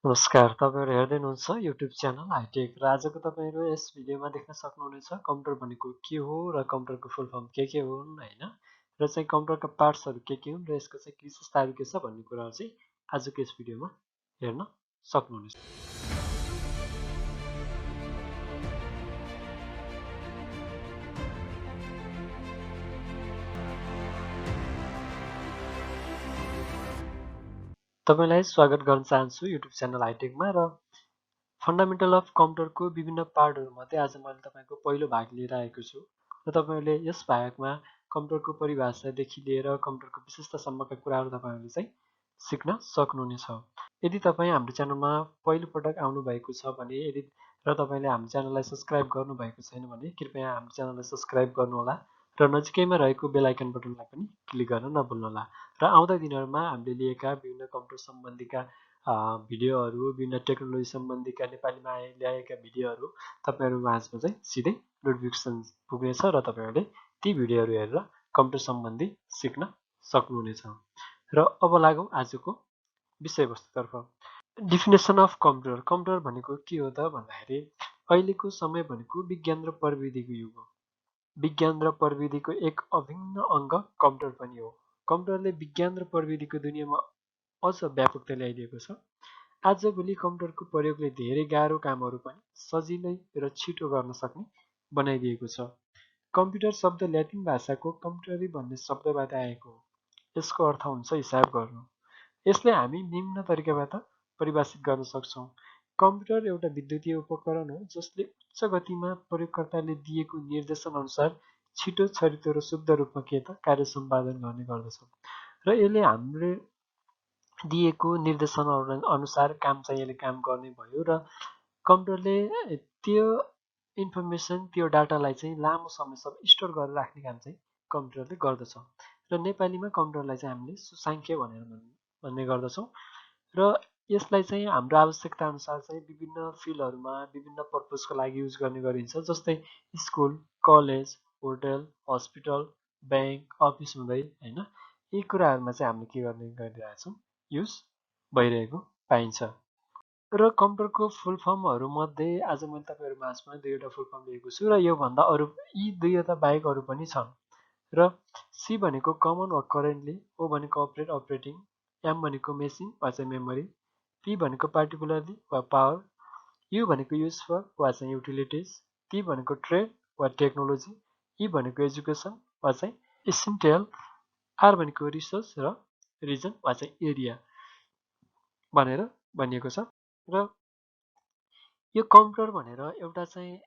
नमस्कार, तपाईहरु हेर्दै हुनुहुन्छ YouTube च्यानल हाइटेक र आजको तपाईहरु यस भिडियोमा देख्न सक्नुहुनेछ कम्प्युटर भनेको के हो र कम्प्युटरको फुल फर्म के हुन् हैन र चाहिँ कम्प्युटरका पार्ट्सहरु के हुन् र यसको चाहिँ विशेषताहरु के छ भन्ने कुराहरु चाहिँ आजको यस भिडियोमा हेर्न सक्नुहुनेछ। तपाईलाई स्वागत गर्न चाहन्छु YouTube च्यानल हाइटेकमा र फन्डामेन्टल अफ कम्प्युटरको विभिन्न पार्टहरुमध्ये आज मैले तपाईको पहिलो भाग लिएर आएको छु र तपाईहरुले यस भागमा कम्प्युटरको परिभाषादेखि लिएर कम्प्युटरको विशेषतासम्मका कुराहरु तपाईहरुले चाहिँ सिक्न सक्नुहुनेछ। यदि तपाई हाम्रो च्यानलमा पहिलो पटक आउनु भएको छ भने र तपाईले हाम्रो च्यानललाई सब्स्क्राइब गर्नु भएको छैन भने कृपया हाम्रो च्यानललाई सब्स्क्राइब गर्नुहोला र नजिकैमा रहेको बेल आइकन बटनलाई पनि क्लिक गर्न नभुल्नुहोला र आउँदा दिनहरुमा हामीले लिएका विभिन्न कम्प्युटर सम्बन्धीका भिडियोहरु विभिन्न टेक्नोलोजी सम्बन्धीका नेपालीमा ल्याएका भिडियोहरु तपाईहरु माझमा चाहिँ सिधै नोटिफिकेसन पुग्नेछ र तपाईहरुले ती भिडियोहरु हेरेर कम्प्युटर सम्बन्धी सिक्न सक्नुहुनेछ। र अब लागौं आजको विषयवस्तुतर्फ। Definition of computer. कम्प्युटर भनेको के हो त भन्दाखेरि अहिलेको समय भनेको विज्ञान र प्रविधिको युग हो। विज्ञान र प्रविधिको एक अभिन्न अङ्ग कम्प्युटर पनि हो। कम्प्युटरले विज्ञान र प्रविधिको दुनियाँमा अझ व्यापकता ल्याइदिएको छ। आजभोलि कम्प्युटरको प्रयोगले धेरै गाह्रो कामहरु पनि सजिलै र छिटो गर्न सक्ने बनाइदिएको छ। कम्प्युटर शब्द ल्याटिन भाषाको कम्प्युटरी भन्ने शब्दबाट आएको हो। यसको अर्थ हुन्छ हिसाब गर्नु। यसले हामी निम्न तरिकाबाट परिभाषित गर्न सक्छौं। कम्प्युटर एउटा विद्युतीय उपकरण हो जसले उच्च गतिमा प्रयोगकर्ताले दिएको निर्देशन अनुसार छिटो छरितो र शुद्ध रूपमा कार्य सम्पादन गर्ने गर्दछ र यसले हामीले दिएको निर्देशन अनुसार काम चाहिँ यसले काम गर्ने भयो र कम्प्युटरले त्यो इन्फर्मेसन त्यो डाटालाई चाहिँ लामो समयसम्म स्टोर गरेर राख्ने काम चाहिँ कम्प्युटरले गर्दछ र नेपालीमा कम्प्युटरलाई चाहिँ हामीले सुसाङ्ख्य भनेर भन्ने गर्दछौं र यसलाई चाहिँ हाम्रो आवश्यकता अनुसार चाहिँ विभिन्न फिल्डहरुमा विभिन्न पर्पजको लागि युज गर्ने गरिन्छ जस्तै school, college, hotel, hospital, bank, office हुँदै हैन यी कुराहरुमा चाहिँ हामीले के गर्ने गरिरहेछौं युज भइरहेको पाइन्छ। र कम्प्युटरको फुल फर्महरु मध्ये आज मैले तपाईहरु माझमा दुईवटा फुल फर्म लिएको छु र यो भन्दा अरु यी दुईवटा बाहेक अरु पनि छन्। र सी भनेको कमन वा करेन्टली, ओ भनेको अपरेटिङ, एम भनेको मेसिन वा चाहिँ मेमोरी, पी भनेको पार्टिकुलरली वा पावर, यु भनेको युजफुल वा चाहिँ युटिलिटिज, टी भनेको ट्रेड वा टेक्नोलोजी, ई भनेको एजुकेसन वा चाहिँ एसेन्शियल, आर भनेको रिसर्च र रिजन वा चाहिँ एरिया भनेर भनिएको छ। र यो कम्प्युटर भनेर एउटा चाहिँ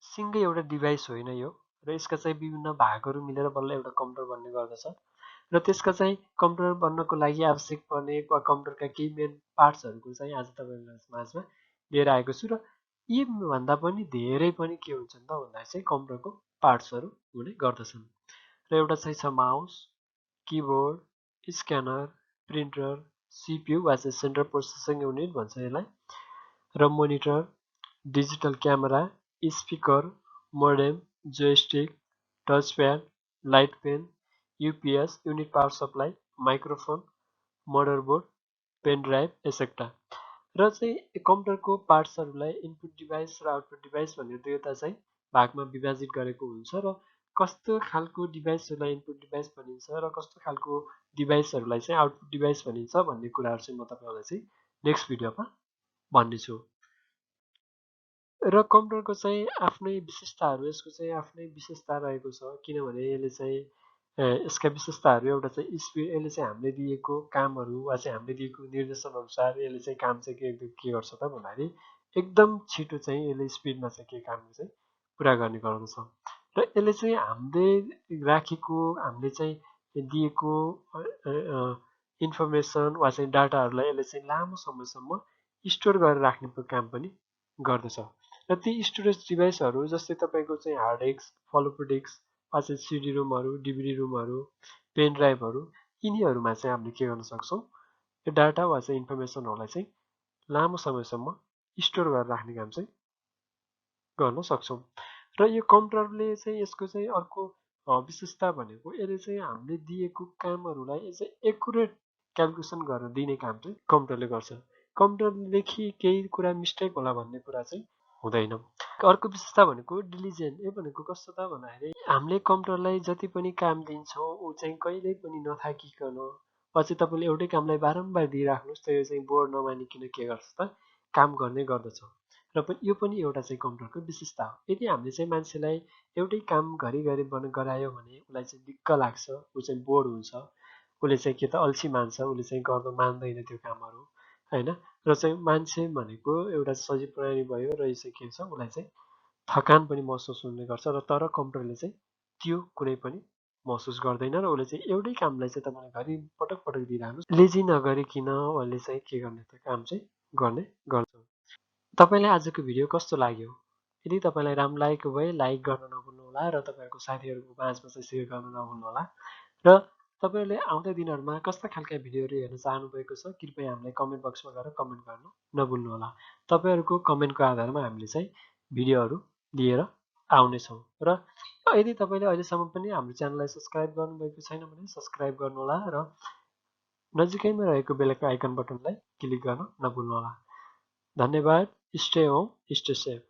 सिंगै एउटा डिभाइस होइन यो र यसका चाहिँ विभिन्न भागहरु मिलेर बल्ल एउटा कम्प्युटर बन्ने गर्दछ र त्यसका चाहिँ कम्प्युटर बन्नको लागि आवश्यक पर्ने वा कम्प्युटरका केही मेन पार्ट्सहरुको चाहिँ आज तपाईहरुको माझमा लिएर आएको छु र यी भन्दा पनि धेरै पनि के हुन्छन् त भन्दा चाहिँ कम्प्युटरको पार्ट्सहरु हुने गर्दछन् र एउटा चाहिँ छ mouse, keyboard, scanner, printer, CPU वा चाहिँ सेन्ट्रल प्रोसेसिङ युनिट भन्छ यसलाई र monitor, digital camera, speaker, modem, joystick, touchpad, light pen, UPS unit power supply, microphone, motherboard, pen drive etcetera र चाहिँ कम्प्युटरको पार्ट्सहरुलाई इनपुट डिभाइस र आउटपुट डिभाइस भनेर दुईवटा चाहिँ भागमा विभाजित गरेको हुन्छ र कस्तो खालको डिभाइसहरुलाई इनपुट डिभाइस भनिन्छ र कस्तो खालको डिभाइसहरुलाई चाहिँ आउटपुट डिभाइस भनिन्छ भन्ने कुराहरु चाहिँ म तपाईहरुलाई चाहिँ नेक्स्ट भिडियोमा भन्ने छु। र कम्प्युटरको चाहिँ आफ्नै विशेषताहरु यसको चाहिँ आफ्नै विशेषता रहेको छ किनभने यसले चाहिँ यसका विशेषताहरु एउटा चाहिँ स्पिड यसले चाहिँ हामीले दिएको कामहरु वा चाहिँ हामीले दिएको निर्देशन अनुसार यसले चाहिँ काम चाहिँ के गर्छ त भन्दाखेरि एकदम छिटो चाहिँ यसले स्पिडमा चाहिँ के काम चाहिँ पुरा गर्ने गर्दछ र यसले चाहिँ हामीले राखेको हामीले चाहिँ दिएको इन्फर्मेसन वा चाहिँ डाटाहरुलाई यसले चाहिँ लामो समयसम्म स्टोर गरेर राख्ने काम पनि गर्दछ र ती स्टोरेज डिभाइसहरु जस्तै तपाईको चाहिँ हार्ड डिस्क, फ्लोपी डिस्क वा चाहिँ सीडी रोमहरु, डीभीडी रोमहरु, पेन ड्राइभहरु यिनीहरुमा चाहिँ हामीले के गर्न सक्छौं यो डाटा वा चाहिँ इन्फर्मेसनहरुलाई चाहिँ लामो समयसम्म स्टोर गरेर राख्ने काम चाहिँ गर्न सक्छौं र यो कम्प्युटरले चाहिँ यसको चाहिँ अर्को विशेषता भनेको यसले चाहिँ हामीले दिएको कामहरुलाई चाहिँ एकुरेट क्याल्कुलेसन गरेर दिने काम चाहिँ कम्प्युटरले गर्छ। कम्प्युटरदेखि केही कुरा मिस्टेक होला भन्ने कुरा चाहिँ हुँदैन। अर्को विशेषता भनेको डिलिजेन्ट। यो भनेको कस्तो त भन्दाखेरि हामीले कम्प्युटरलाई जति पनि काम दिन्छौँ ऊ चाहिँ कहिल्यै पनि नथाकिकन अझै तपाईँले एउटै कामलाई बारम्बार दिइराख्नुहोस् त यो चाहिँ बोर नमानिकन के गर्छ त काम गर्ने गर्दछ। र यो पनि एउटा चाहिँ कम्प्युटरको विशेषता हो। यदि हामीले चाहिँ मान्छेलाई एउटै काम घरिघरि गरायो भने उसलाई चाहिँ दिक्क लाग्छ, ऊ चाहिँ बोर हुन्छ, उसले चाहिँ कि त अल्छी मान्छ, उसले चाहिँ गर्नु मान्दैन त्यो कामहरू होइन। र चाहिँ मान्छे भनेको एउटा सजीव प्राणी भयो र यो चाहिँ के छ उसलाई चाहिँ थकान पनि महसुस हुने गर्छ र तर कम्प्युटरले चाहिँ त्यो कुनै पनि महसुस गर्दैन र उसले चाहिँ एउटै कामलाई चाहिँ तपाईँले घरि पटक पटक दिइरहनुहोस् लेजी नगरिकन उसले चाहिँ के गर्ने त काम चाहिँ गर्ने गर्छ। तपाईँलाई आजको भिडियो कस्तो लाग्यो? यदि तपाईँलाई राम्रो लागेको भए लाइक गर्न नभुल्नुहोला र तपाईँहरूको साथीहरूको माझमा चाहिँ सेयर गर्न नभुल्नुहोला। र तपाईँहरूले आउँदै दिनहरूमा कस्ता खालका भिडियोहरू हेर्न चाहनुभएको छ कृपया हामीलाई कमेन्ट बक्समा गएर कमेन्ट गर्न नभुल्नुहोला। तपाईँहरूको कमेन्टको आधारमा हामीले चाहिँ भिडियोहरू लिएर आउनेछौँ। र यदि तपाईँले अहिलेसम्म पनि हाम्रो च्यानललाई सब्सक्राइब गर्नुभएको छैन भने सब्सक्राइब गर्नुहोला र नजिकैमा रहेको बेलको आइकन बटनलाई क्लिक गर्न नभुल्नुहोला। धन्यवाद। Stay home, stay safe.